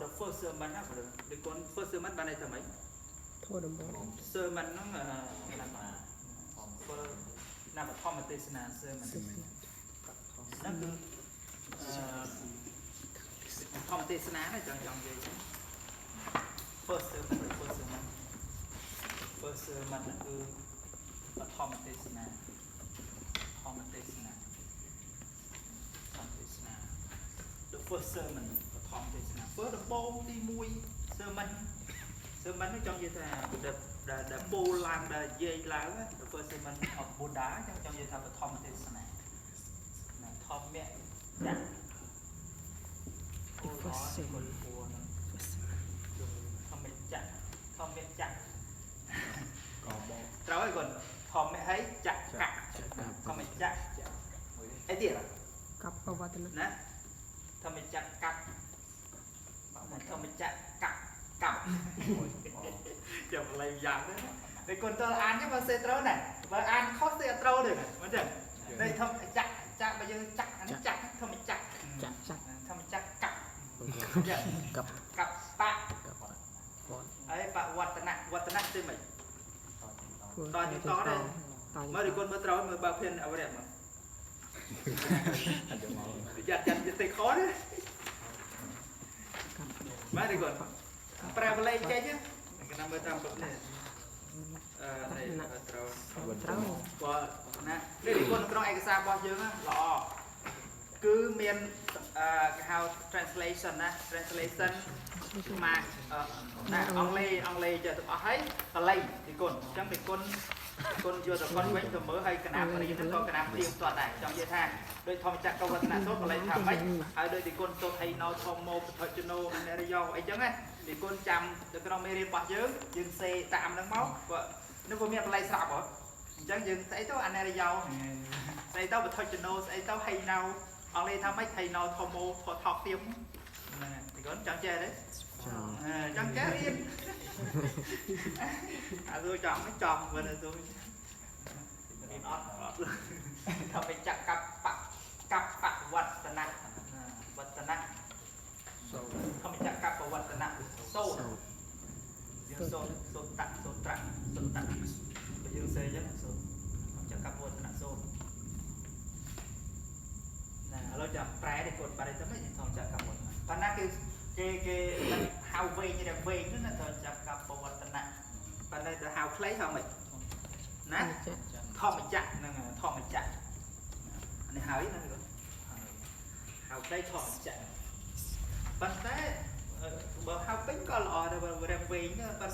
the first sermon á để con first sermon ban này thầm ấy thôi đừng bỏ sermon nó nằm ở form tesna sermon nó cứ form tesna này chẳng gì first sermon nó cứ form tesna the first sermon form tesna first the bone đi mui sermon nó trong như thế đã bô làm đã dây láo á the first sermon học bồn đá trong như thế là form tesna form mẹ chặt cô đó con cua không mẹ chặt rồi còn form mẹ thấy chặt cắt không mẹ chặt ấy tiền à cặp vào vật nè thầm mình chặt cặp thầm mình chặt cặp chồng lấy dạng đấy để còn tôi ăn chứ mà xe trâu này và ăn khó xe trâu được vấn đề đây thầm chặt bây giờ chặt thầm mình chặt thầm mình chặt cặp bạc ấy bạc vật nặng trên mình to như to đây mới đi con mới trâu mới bao phiên ở đẹp mà chặt thì khó đấy má đi còn Pravalay chơi chứ cái năm 15 này này trâu và nè đây thì con trong ai cái sao bao nhiêu á lọ cứ miền how translation mà ông lê chờ tụi thấy lay thì còn chẳng thì con chưa được con quanh từ mới hay cái nào này nó có cái nào riêng toàn đại trong dây thang đôi thòng chặt câu vật là tốt và lấy thảm mấy ở đây thì con tôi thấy nó thòng một thời cho nó này do ấy chứ á thì con chăm được cái ông mê bạc dướng dừng xe tạm nước máu và nó có miệng lấy sạp hả chẳng dừng thấy tao anh này do thấy tao thời cho nó thấy tao hay nào ông lấy thảm mấy thầy nó thòng một thọt tiêm thì con chẳng chơi đấy chẳng chơi riêng tôi chọn cái tròn bên này tôi không phải chặt cặp vật nặng không phải chặt cặp vật nặng sâu tặng bây giờ xây rất là sâu chặt cặp vật nặng sâu nèเราจะแปลได้กดไปได้จะไม่ทำจากกับvậtตอนนั้นคือcái hào về như là về nữa là thôi chặt cặp vật nặng bên đây là hào lấy không mày nè thò mình chặt nè thò mình chặt này hái nè hào lấy thò mình chặt bên đấy bờ hào tính có lò rồi bờ đem về nữa bên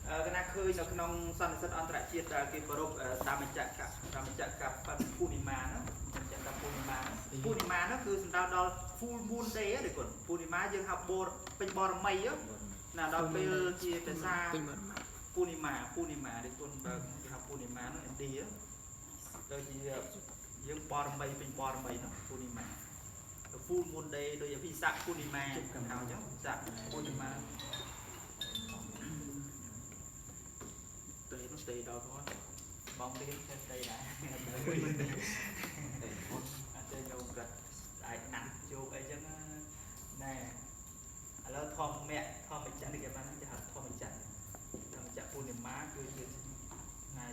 cái na khơi nó nông sản xuất an toàn chiết cái bờ rộp đam mình chặt cặp bên Punima nó chặt cặp Punima nóคือ đào full moon day á để còn Punima dương học bồ bên bò mây á là đào bên chia bên xa Punima để con học Punima nó đi á đôi khi dương bò mây bên bò mây nó Punima full moon day đôi khi sạc Punima hào chứ sạc Punima tê nó tê đâu có bóng đi trên đây đã chơi nhau gật đại nặng chụp ấy chứ nè là thò mẹ thò mình chặt đi cái bán nó thò mình chặt phun điểm má cứ như ngày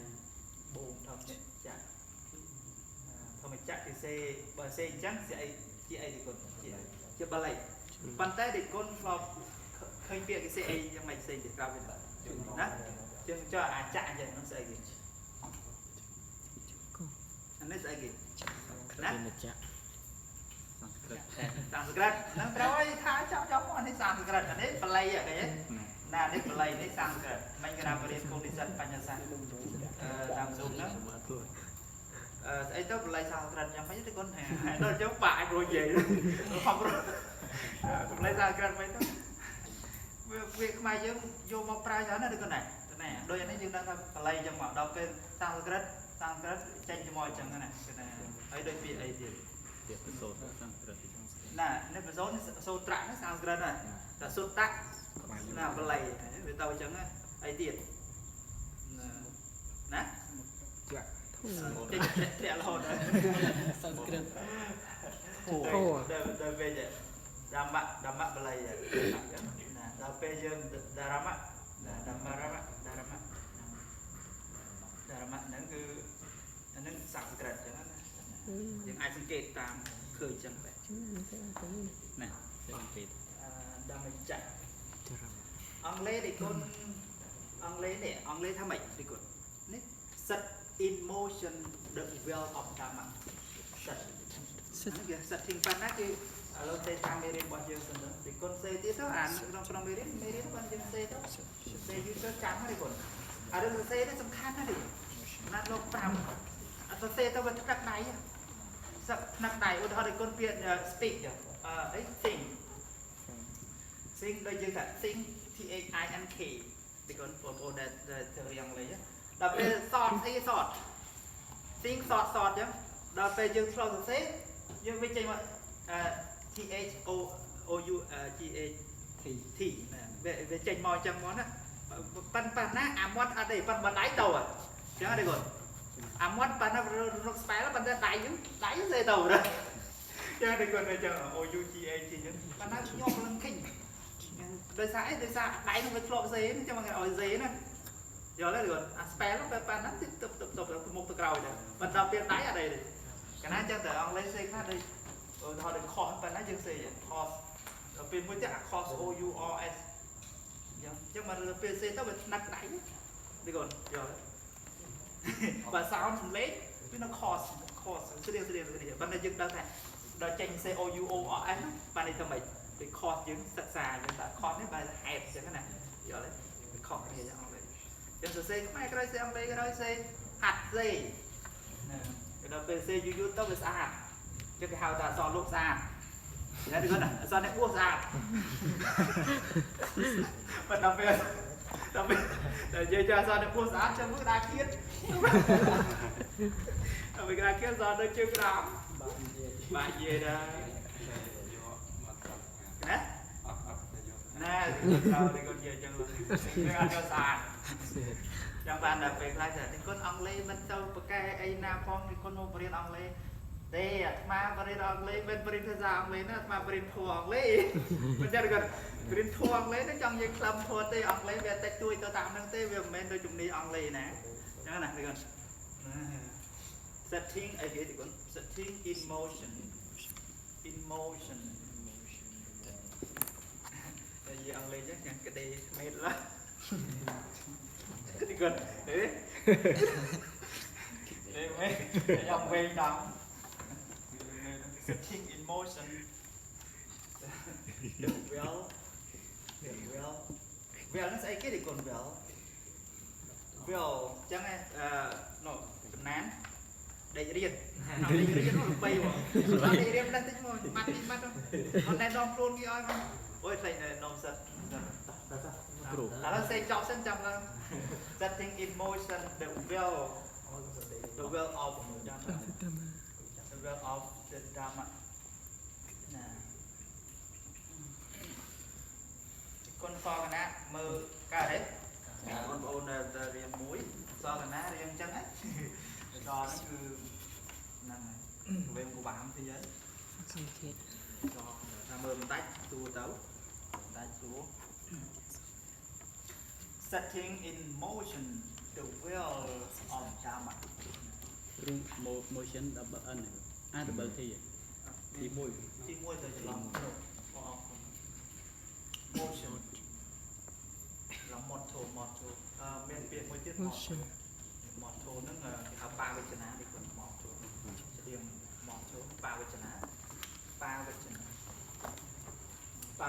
bồn thò mẹ chặt thò mình chặt thì xe chắc sẽ chị ấy thì còn chị ba lầy bàn tay thì con vào khơi việc cái xe ấy cho mày xe thì cao về đó chứ cho chặt vậy nó sẽ gì anh ấy sẽ gì nè Sanskrit nó nói thả cháu anh ấy Sanskrit anh ấy play ở đấy nè anh ấy play đấy Sanskrit mình cái nào có đến condition panjasa làm dùng đó ấy tao play Sanskrit chẳng phải cái con này nó chống bại rồi về không rồi play Sanskrit mấy tao việc mà vô một prai cho nó được con này đôi anh ấy dương đang play trong mọi đầu bên Sanskrit tranh cho mọi chẳng cái này ấy đôi bị ấy thì nè nếu mà số trạng nó Sanskrit này là số tắc là play với tao chẳng ấy tiền nè trẻ lồn đấy Sanskrit đời về vậy đam mạ play bây giờ Dharma Dharma Dharma Dharma nó cứ nó sẵn kẹt cho nó những ai sinh kẹt tam khởi chân vậy nè Dharma chạy ông lê thì con ông lê tham mệnh thì con set in motion the will of Dharma set thing pan á cái lâu tây tam mê bao nhiêu phần nữa thì con xe tiếp đó trong mê đến bao nhiêu xe đó xe như cái trắng này còn đó xe nó sầm khăn đó thì nó lột tạm xe tao vẫn đặt đáy đặt đáy ở đó thì con viện speak ấy sing đây chưa cả sing THINK thì con bộ để thời gian lấy đập về sọt hay sọt sing sọt chứ đập về chưa sọt xe nhưng với chơi mà THOOUGHT về chành mò chẳng món á pan á món ở đây pan đáy tàu à chẳng ở đây rồi món pan nó spy nó pan đáy dây tàu đó chẳng ở đây còn này chờ OUGHT chứ pan nó nhom lên kinh đời xã đáy nó với flop dế cho mọi người ở dế nè giờ lấy được spy nó pan nó tập một từ cầu rồi mình đầu tiên đáy ở đây đi cái này chắc để ông lấy xe khác đi thôi để cos pan nó dừng xe vậy cos bên mới chắc cos OURS chứ mà PC tao bị nặng đáy đi còn rồi và sao lấy cái nó cos cái điều ban này dừng đâu này đó tranh xe OURS ban này cho mày thì cos dừng sạch xà nhưng ta cos đấy bài hẹp chứ cái này rồi đấy cos này cho ông đấy cho xe cái này xe ông đây cái đó xe hạt gì cái đó PC YouTube tao bị xa cho cái hào ta so lúc xa đấy thì con này so này buông xa và đặc biệt để chơi cho so này buông xa cho bước đa kiết mình đa kiết do đây chơi cái đó bạn về đây nè đâu thì con về chân luôn ăn cho xa trong bạn đặc biệt là thì con ông lê bên đâu cái ai na phong thì con mua riêng ông lê đây mà riêng ông lê bên riêng thời gian ông lê nó mà riêng thua ông lê mình chơi được riêng thua ông lê nó trong những club thua tê ông lê về tay chui tôi tạm năng tê về men đôi chung đi ông lê nè nhớ này được setting ấy thì con setting in motion đây gì ông lê chắc chắn cái đây mệt lắm thì gần đấy mấy ông về đâu setting in motion the well nó sẽ cái gì còn well chẳng này nó nán đây riêng nó bay vào nó đây riêng đang tính ngồi mắt nó đang đom luôn kia ôi thầy này nôm sật nó sẽ chọn sân chồng là setting in motion the will of the dhamma con so cái ná mơ ca đấy con ôn là riêng muối so cái ná riêng trắng ấy so nó cứ nằm này về của bạn thế giới so là mơ mình tách tua tấu tách xuống setting in motion the will of dhamma motion double n double thì môi từ lòng motion là một thổ miền biển môi tiết một thổ nó là học ba về chân á thì còn một thổ điểm một thổ ba về chân á ba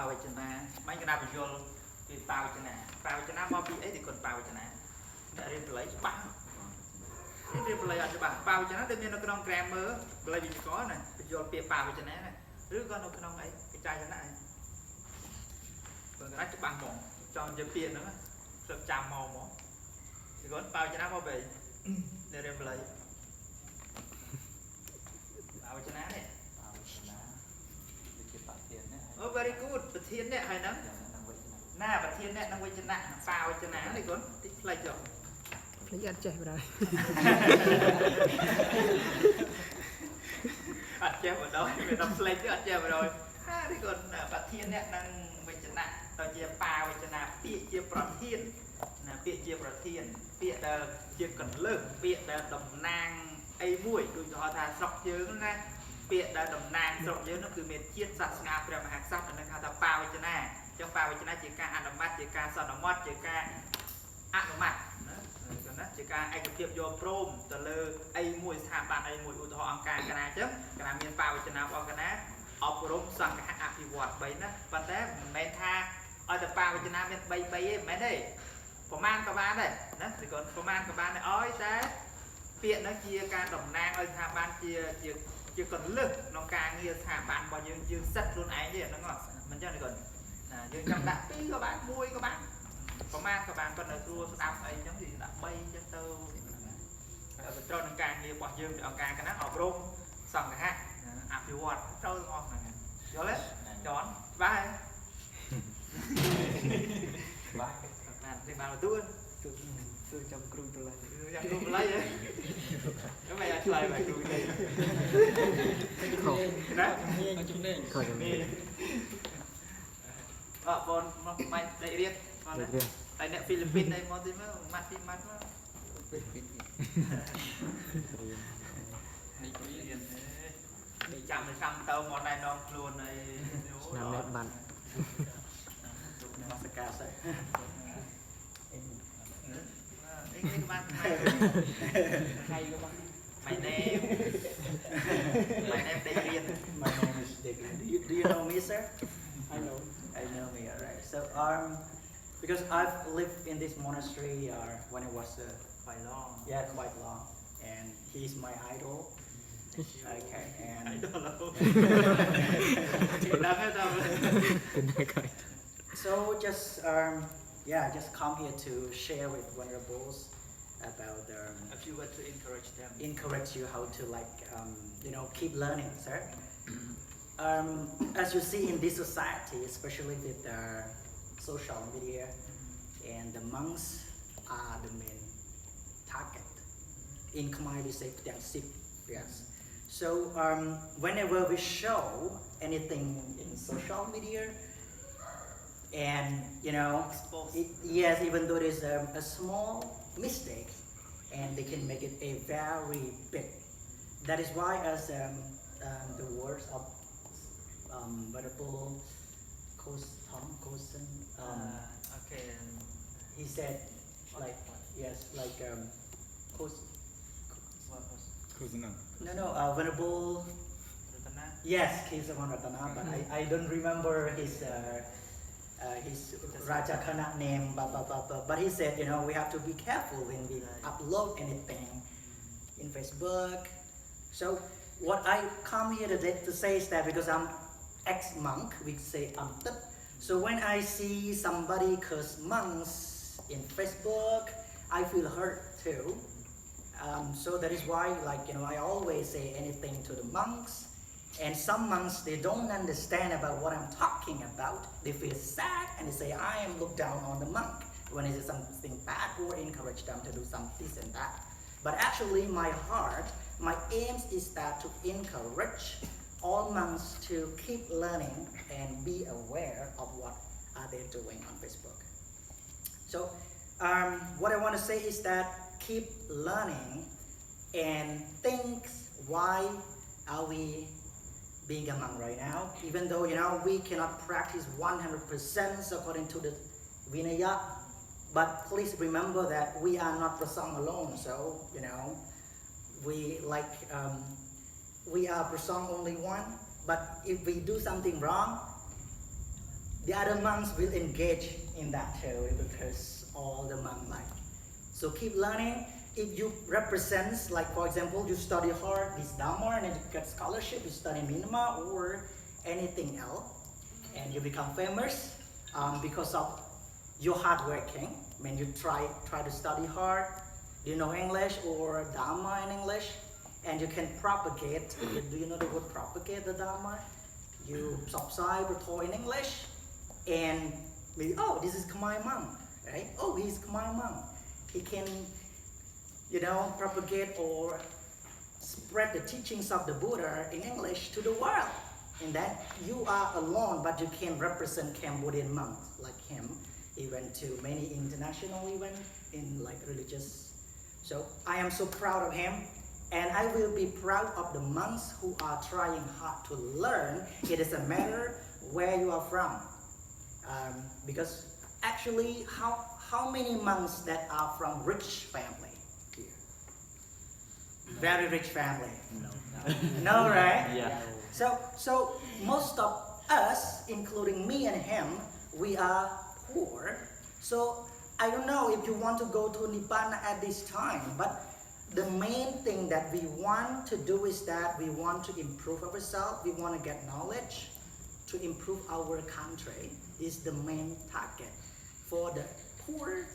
về chân á mấy cái nào bị vô thì ba về chân á mà bị ấy thì còn ba về chân á để riêng lấy bảng riêng lấy ở chỗ bảng ba về chân á tự nhiên nó cái non grammar lấy vì có này vô bị ba về chân á này rứa con nó cái non ấy cái chai chân này rồi cái cho bằng mỏng cho dây tiền nữa sập chạm màu mỏ thì có bao cho nó bao bì để đem lấy bao cho nó này oh very good bật thiên này hay lắm na bật thiên này đang quay chân nặng bao cho nó thì có thích play cho lấy ăn chạy vào đây ăn chơi vào đó mình đọc play chứ ăn chơi vào rồi thì còn bật thiên này đang quay chân nặng tao chia bao cho nó ប្រធានណាពាក្យជាប្រធានពាក្យដែលជាកន្លឹះពាក្យដែលតំណាងអីមួយដូចហៅថាស្រុកយើងណាពាក្យដែលតំណាងស្រុកយើងនោះគឺមានជាតិសាសនាព្រះមហាក្សត្រអានឹងហៅថាបាវចនាអញ្ចឹងបាវចនាជាការអនុម័តជាការសន្មត់ជាការអនុម័តណាជាការឯកភាពយកព្រមទៅលើអីមួយស្ថាប័នអីមួយឧទាហរណ៍អង្គការកណាអញ្ចឹងកណាមានបាវចនារបស់កណាអប់រំសង្ឃៈអភិវឌ្ឍ3ណាប៉ុន្តែមិនមែនថាឲ្យតែបាវចនាមាន3ទេមិនមែនទេប្រមាណក៏បានដែរណាthì cònប្រមាណក៏បានដែរឲ្យតែពាក្យនោះជាការតំណាងឲ្យស្ថាប័នជាកន្លឹះក្នុងការងារស្ថាប័នរបស់យើងសិតខ្លួនឯងទេហ្នឹងមិនចឹងទេគាត់ណាយើងចាំដាក់2ក៏បាន1ក៏បានប្រមាណក៏បានប៉ុន្តែគ្រួស្ដាប់អីចឹងthìដាក់3ចឹងទៅបន្ត្រូវនឹងការងាររបស់យើងពីអង្គការកណាអប់រំសង្ឃៈអភិវឌ្ឍត្រូវទាំងអស់ហ្នឹងយល់ទេចន់បាទបាទនេះបានមកទួនគឺចាំគ្រូប្រឡ័យចាំគ្រូប្រឡ័យហ៎ខ្ញុំមិនអាចឆ្លើយបែបគ្រូទេណាជំនាញបងមកមិនដេករៀនបងណាតែអ្នកហ្វីលីពីនឯងមកទីមកម៉ាត់ទីម៉ាត់មកហ្វីលីពីននេះចាំទៅចាំទៅមកណែនាំខ្លួនអីឆ្នាំនេះបានមកសកាសិនេះក៏បានថ្ងៃក៏បាន My name Darian. My name is Darian. Do you know me, sir? I know me, alright. So because I've lived in this monastery when it was quite long. Yeah, quite long, and he's my idol. Okay, and I don't know. So just just come here to share with venerables about if you were to encourage them. Encourage you how to keep learning, sir. As you see in this society, especially with social media, and the monks are the main target. In Khmer we say sip, yes. So whenever we show anything in social media, and yes, even though there's a small mistake, and they can make it a very big. That is why, as the words of Venerable Kosen, okay, he said, Venerable. Yes, he's one Ratana, but I don't remember his Raja Kana name, but he said, we have to be careful when we upload anything in Facebook. So what I come here today to say is that because I'm ex-monk, we say amtat. So when I see somebody curse monks in Facebook, I feel hurt too. So that is why, I always say anything to the monks. And some monks, they don't understand about what I'm talking about. They feel sad and they say, I am looked down on the monk when it is something bad, or encourage them to do some this and that. But actually my heart, my aim is that to encourage all monks to keep learning and be aware of what are they doing on Facebook. So what I want to say is that keep learning and think, why are we being a monk right now, even though we cannot practice 100% according to the Vinaya, but please remember that we are not Prasang alone. So we are Prasang only one. But if we do something wrong, the other monks will engage in that too, because all the monks like. So keep learning. If you represent, for example, you study hard this Dharma and you get scholarship, you study minima or anything else, and you become famous because of your hard working. When you try to study hard, you know English or Dharma in English, and you can propagate. Do you know the word propagate the Dharma? You subscribe in English, and maybe, this is Khmer monk, right? He's Khmer monk. He can propagate or spread the teachings of the Buddha in English to the world. And that you are alone, but you can represent Cambodian monks like him. He went to many international events in like religious. So I am so proud of him, and I will be proud of the monks who are trying hard to learn. It doesn't matter where you are from, because actually, how many monks that are from rich family here? Very rich family. No, right? Yeah. So most of us, including me and him, we are poor. So I don't know if you want to go to Nibbana at this time, but the main thing that we want to do is that we want to improve ourselves. We want to get knowledge to improve our country. Is the main target for the poor,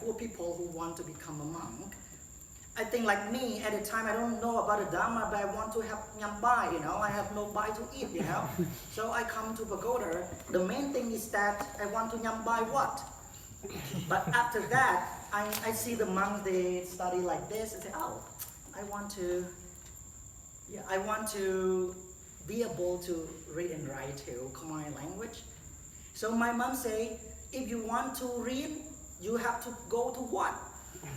poor people who want to become a monk. I think like me at the time, I don't know about the Dharma, but I want to have nyambai, you know, I have no bite to eat, you know. So I come to pagoda. The main thing is that I want to nyambai what? But after that, I see the monks, they study like this, and say, oh, I want to be able to read and write too, Khmer language. So my mom say, if you want to read, you have to go to what?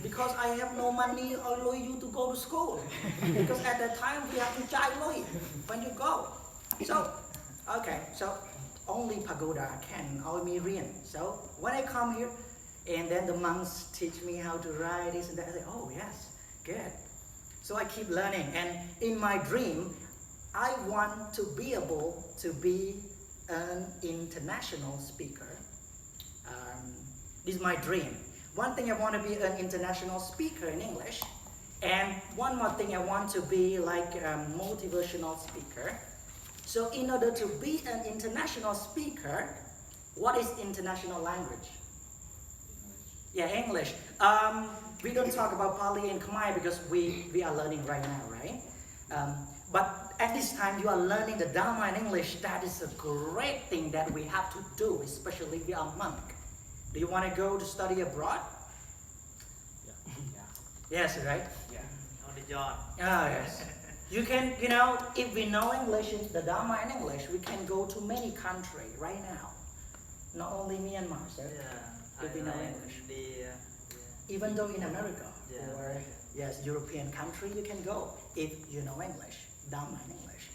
Because I have no money or loy you to go to school. Because at that time we have to chai loy when you go. So, okay, so only pagoda can allow me read. So when I come here, and then the monks teach me how to write this and that, I say, oh yes, good. So I keep learning, and in my dream, I want to be able to be an international speaker. This is my dream. One thing I want to be an international speaker in English, and one more thing I want to be like a motivational speaker. So in order to be an international speaker, what is international language? Yeah, English. We don't talk about Pali and Khmer because we are learning right now, right? But at this time you are learning the Dharma in English. That is a great thing that we have to do, especially if we are monk. Do you want to go to study abroad? Yes, right? Yeah. On the job. Ah, yes. You can, you know, if we know English, the Dharma in English, we can go to many countries right now. Not only Myanmar, sir. Yeah. If we know English. Even though in America or yes, European country, you can go if you know English, Dharma in English.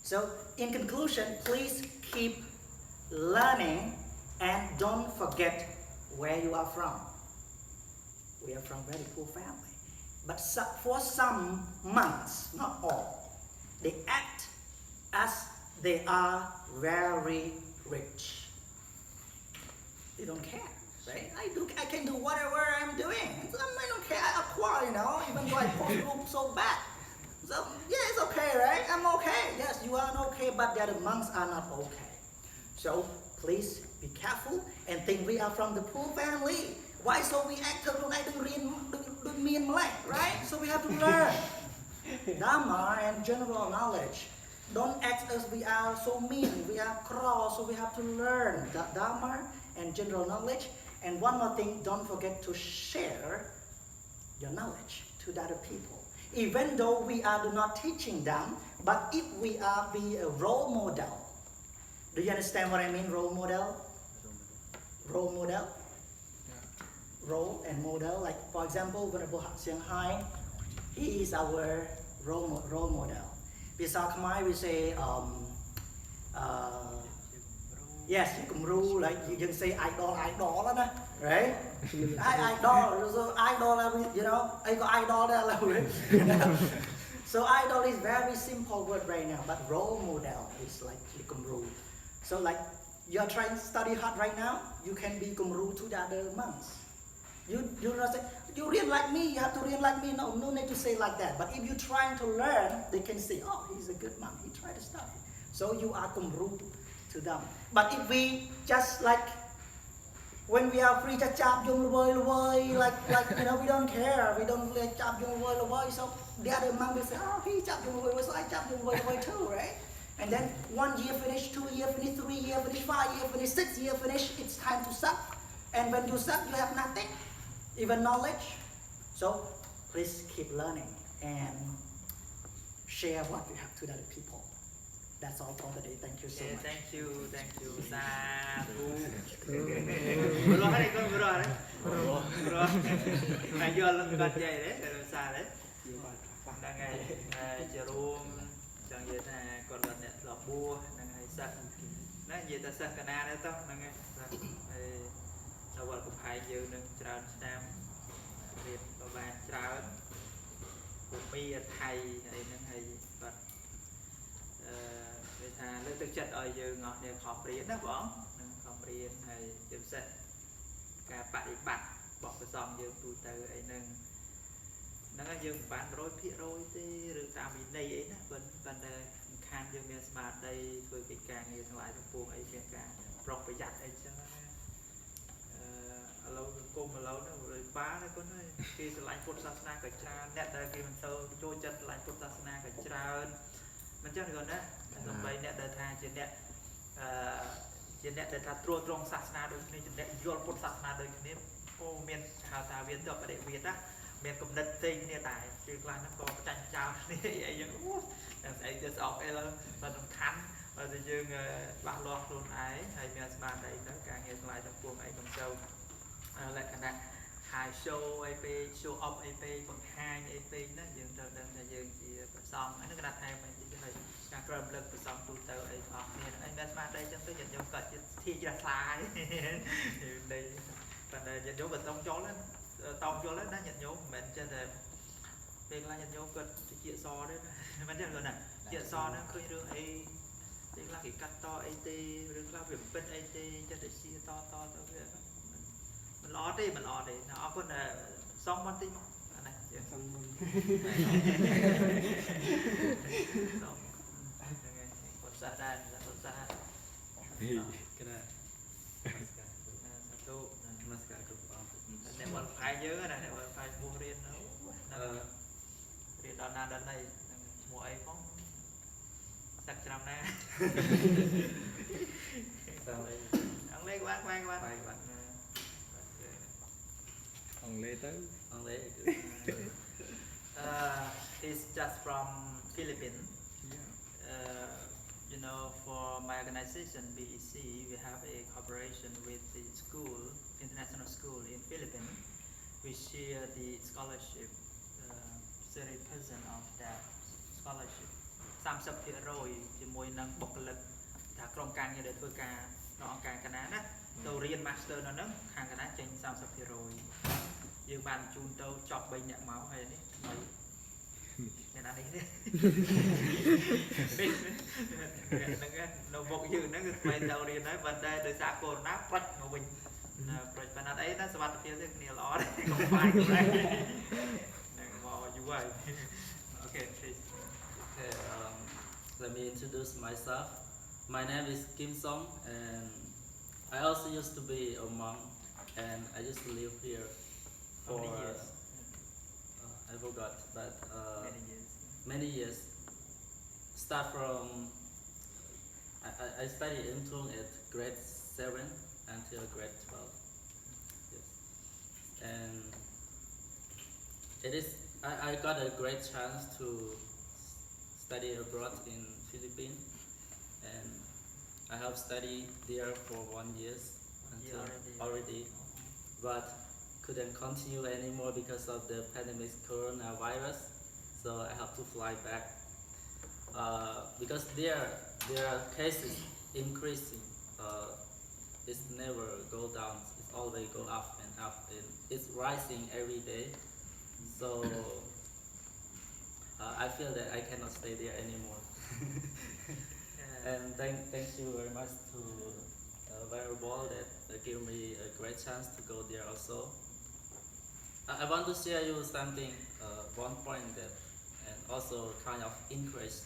So in conclusion, please keep learning and don't forget where you are from. We are from very poor family. But for some monks, not all, they act as they are very rich. They don't care, right? I can do whatever I'm doing. I don't care, I acquire, you know, even though I post so bad. So yeah, it's okay, right? I'm okay. Yes, you are okay, but the other monks are not okay. So please be careful and think we are from the poor family. Why so we act like I don't mean Malay, right? So we have to learn Dharma and general knowledge. Don't act as we are so mean, we are cross, so we have to learn the Dharma and general knowledge. And one more thing, don't forget to share your knowledge to the other people. Even though we are not teaching them, but if we are be a role model. Do you understand what I mean, role model? Role model? Role and model, like for example, Venerable Senghai, he is our role model. Besides Khmer, we say, yes, Kumru, like you can say idol, right? Idol, so idol, you know, I got idol, so idol is very simple word right now, but role model is like Kumru. So like you are trying to study hard right now, you can be Kumru to the other monks. You not say, you read like me, you have to read like me. No need to say like that. But if you're trying to learn, they can say, oh, he's a good monk, he tried to study. So you are Kumru to them. But if we just like, when we are free, just chap yung like you know, we don't care, we don't like chap yung so the other monk will say, oh, he chap yung so I chap yung too, right? And then 1 year finish, 2 year finish, 3 year finish, 5 year finish, 6 year finish, it's time to suck. And when you suck, you have nothing, even knowledge. So please keep learning and share what you have to other people. that's all for today. Thank you so Okay, much. thank you sa thu vừa rồi hay con vừa rồi đấy vừa rồi này vô lần gần vậy đấy rồi xa đấy đang ngày chiều ruộng chẳng vậy là còn lần này lọc bua đang ngày sạch nó gì ta sạch cả na đấy tao đang ngàyเราวันกับใครยืนหนึ่งจราจรเรียนประมาณจราผมมีไทยไอ้นั่นไอ้บัดvề thà lên thực chất ở giờ ngọtเนี่ยขอบเรียนนะบ้องขอบเรียนให้เจ็บเสร็จการปฏิบัติบอกไปซองยืมตูเตอไอ้นึงนั่นก็ยืมบ้านโรยพี่โรยที่หรือตามอินนี่ไอ้นะเป็นเป็นคันยืมเมียสมาร์ทได้ช่วยกิจการเงินทั้งหลายทั้งปวงไอ้เรื่องการปลอกประหยัดไอ้ใช่ไหมเรากุมเราเนี่ยเลยบ้าเลยก็เนี่ยคือสลายพุทธศาสนากับชาเนี่ยแต่คือมันโตโจจัดสลายพุทธศาสนากับชามันเจ้าหนึ่งนะลำไปเนี่ยเดินทางเช่นเนี่ยเดินทางตรวจตรงศาสนาโดยนี้เช่นเนี่ยโยนพุทธศาสนาโดยนี้โอ้เมียนชาวตาเวียนตัวประเดี๋ยวเวียนนะเมียนกำเนิดตีเนี่ยตายคือกลางน้ำกองจันเจ้านี่ไอ้ยังแต่ไอ้จะสอบไอ้เราเราต้องทันเราจะยืนบาลอกโดนไอ้เมียนสมาร์ทไอ้นั่นการเงินหลายทั้งปวงไอ้ของเจ้าlại cái này hài show ai pe show up ai pe bằng hai ai pe nó dừng từ từ là dừng chỉ xong nó cái đặt hai mình chỉ phải càng cầm lực từ xong từ từ ấy học nên anh đã mang đây trong tôi nhận dấu cận thi ra sai đây còn đây nhận dấu vật tông chó lên nó nhận dấu mình cho nên việc là nhận dấu cận thì chia so đấy mình nhận rồi này chia so nó khơi đường ấy việc là cái cắt to ai tê việc là việc bên ai tê cho để chia to việc mình lo đi nó có là xong mất đi này xong còn xa đây là còn xa cái này tu này bọn phải nhớ này bọn phải mua riêng nó thì đợt này mùa ấy có sạch trăm na ăn lấy quán ông lê tới It's just from Philippines. You know, for my organization BEC, we have a cooperation with the school, international school in Philippines. We share the scholarship, 30% of that scholarship. 30% ជាមួយនឹងបុគ្គលិកថាក្រុមការងារដែលធ្វើការនៅអង្គការកណាណាទៅរៀន master នៅហ្នឹងខាងកណាចេញ 30% យើងបានជូនទៅចប់3អ្នកមកហើយនេះអ្នកណានេះទេហ្នឹងនៅមុខយើងហ្នឹងគឺមិនទៅរៀនហើយប៉ុន្តែដោយសារកូវីដប្រាច់មកវិញប្រាច់ប៉ុណ្ណាអីណាសុខភាពទេគ្នាល្អដែរកុំខ្លាចហ្នឹងមកយូរហើយ Okay please Okay, let me introduce myself. My name is Kim Song and I also used to be a monk and I used to live here for many years? I forgot, but Many years. many years. Start from I studied in Tung at grade 7 until grade 12. Yes, and it is I got a great chance to study abroad in Philippines, and I have studied there for 1 year until already, but couldn't continue anymore because of the pandemic coronavirus, so I have to fly back. Because there are cases increasing, it's never go down, it's always go up and up, and it's rising every day. So I feel that I cannot stay there anymore. And thank you very much to Variable that gave me a great chance to go there also. I want to share you something, one point that, and also kind of encourage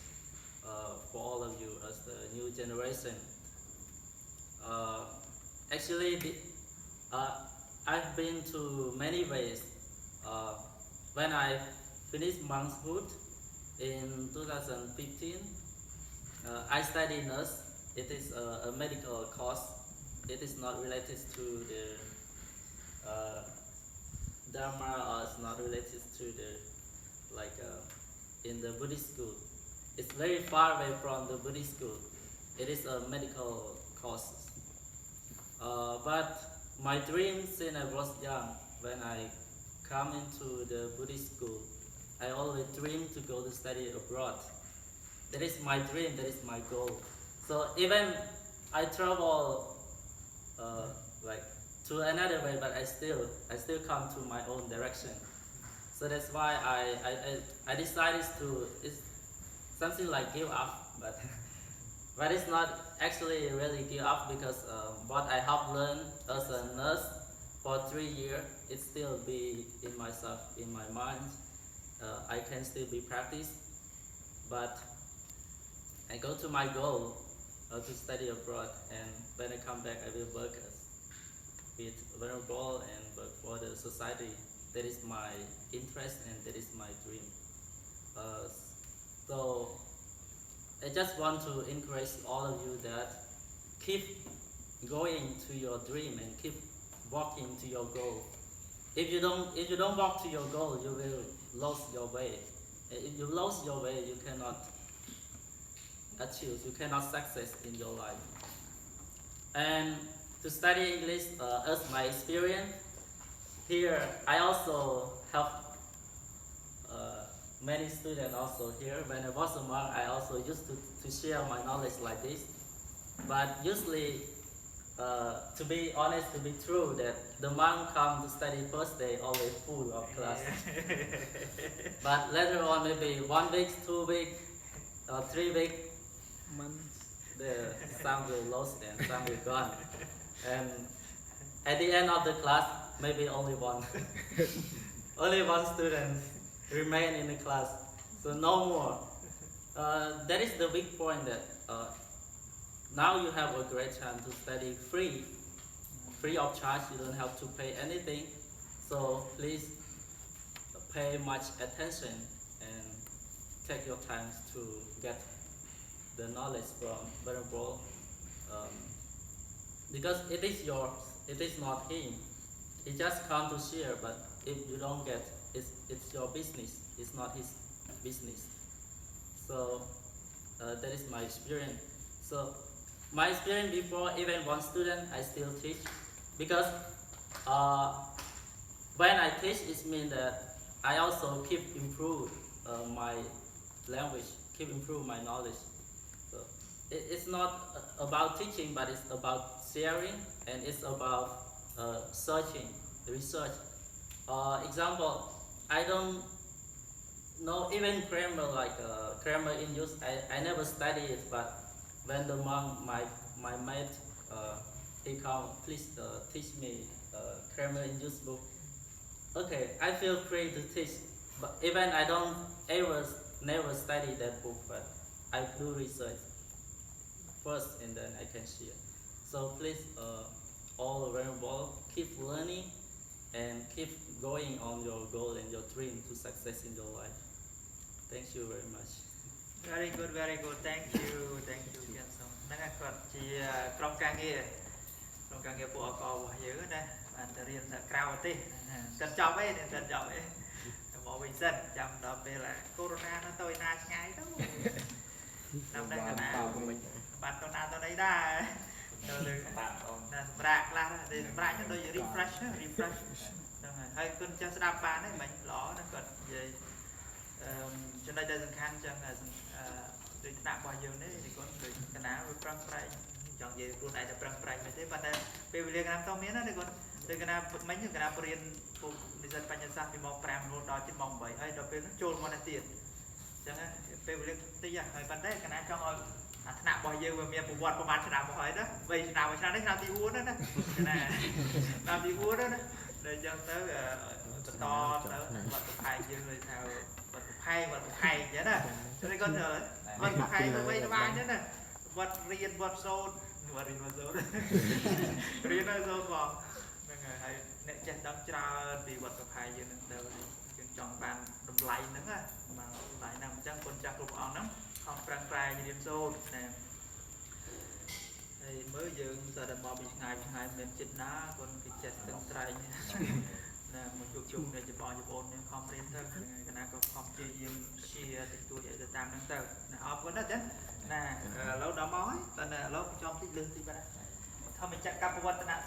for all of you as the new generation. Actually, I've been to many ways. When I finished monkhood in 2015, I studied nurse. It is a medical course. It is not related to the Dharma, or it's not related to the in the Buddhist school. it's very far away from the Buddhist school. It is a medical course. But my dream since I was young, when I come into the Buddhist school, I always dream to go to study abroad. That is my dream, that is my goal. So even I travel like to another way, but I still come to my own direction. So that's why I decided to, it's something like give up, but it's not actually really give up, because what I have learned as a nurse for 3 years, it still be in myself, in my mind. I can still be practiced, but I go to my goal to study abroad, and when I come back, I will work with vulnerable and work for the society. That is my interest and that is my dream. So I just want to encourage all of you that keep going to your dream and keep walking to your goal. If you don't walk to your goal, you will lose your way. If you lose your way, you cannot achieve, you cannot success in your life. And to study English, as my experience here, I also have many students also here. When I was a monk, I also used to share my knowledge like this. But usually, to be honest, to be true, that the monk come to study first day always full of class. But later on, maybe 1 week, 2 weeks, or 3 weeks, some will lost and some will gone. And at the end of the class, maybe only one student remain in the class, so no more. That is the big point, that now you have a great chance to study free of charge. You don't have to pay anything. So please pay much attention and take your time to get the knowledge from vulnerable, because it is yours, it is not him. He just come to share, but if you don't get, it's your business, it's not his business. So that is my experience. So my experience before, even one student, I still teach, because when I teach, it means that I also keep improve my language, keep improve my knowledge. So it's not about teaching, but it's about sharing, and it's about searching, research. Example, I don't know even grammar, like grammar in use. I never studied it, but when the monk, my mate, he come, please teach me grammar in use book. Okay, I feel free to teach, but even I don't never study that book, but I do research first and then I can share. So please, all vulnerable, keep learning and keep going on your goal and your dream to success in your life. Thank you very much. Very good, very good. Thank you, Kiam Song. นั่นก็ជាក្រុមការងារពួកអករបស់យើងណាបានទៅរៀនតែក្រៅប្រទេសតែចប់ឯងតែចប់ឯងមកវិញសិនចាំដល់ពេលកូវីដnóទៅណាឆ្ងាយទៅតាមដែរកណាបាត់ទៅណាទៅណីដែរទៅលើបាត់ណាសម្រាប់ខ្លះទេសម្រាប់ដូច refresh ហ្នឹងហើយគុណចាស់ស្ដាប់បានទេមិនល្អណាគាត់និយាយចំណុចដែលសំខាន់ចឹងដូចថ្នាក់របស់យើងនេះទីគាត់ដូចកណាវាប្រឹងប្រែងចង់និយាយខ្លួនឯងតែប្រឹងប្រែងមិនទេប៉ុន្តែពេលវេលាកណាមិនមានណាទីគាត់ដូចកណាមិញកណាបរៀនពុកនិស្សិតបញ្ញាសាស្ត្រពីម៉ោង 5 រហូតដល់ជិតម៉ោង 8 ហើយដល់ពេលហ្នឹងចូលមកទៀតចឹងពេលវេលាតិចហើយប៉ុន្តែកណាចង់ឲ្យអាថ្នាក់របស់យើងវាមានប្រវត្តិប្រហែលឆ្នាំមកហើយណា3ឆ្នាំមួយឆ្នាំនេះឆ្នាំទី 4 ណាកណាឆ្នាំទី 4 ណាដល់ចឹងទៅបន្តទៅវត្តប្រផែងយើងเลยថាវត្តប្រផែងចឹងណាតែគាត់វត្តប្រផែងទៅវិញទៅបានចឹងណាវត្តរៀនវត្តសូត្ររៀនសូត្របងហ្នឹងហើយអ្នកចេះដឹងច្រើនពីវត្តប្រផែងយើងហ្នឹងទៅយើងចង់បានតម្លៃហ្នឹងណាបានតម្លៃហ្នឹងអញ្ចឹងគុណចាស់គ្រប់អង្គហ្នឹងខំប្រឹងប្រែងរៀនសូត្រណាហើយមើលយើងស្អាតតែមកពីឆ្ងាយមានចិត្តណាគាត់គេចេះស្ទឹងត្រែង nè một chục chục để chụp ôn nên không lên thơ cái nào có không chơi game share thì tôi để tam năng tờ nè off của nó đấy nè lâu đó mói nè lâu trong thích lương thì bạn thôi mình chặt cặp vật nè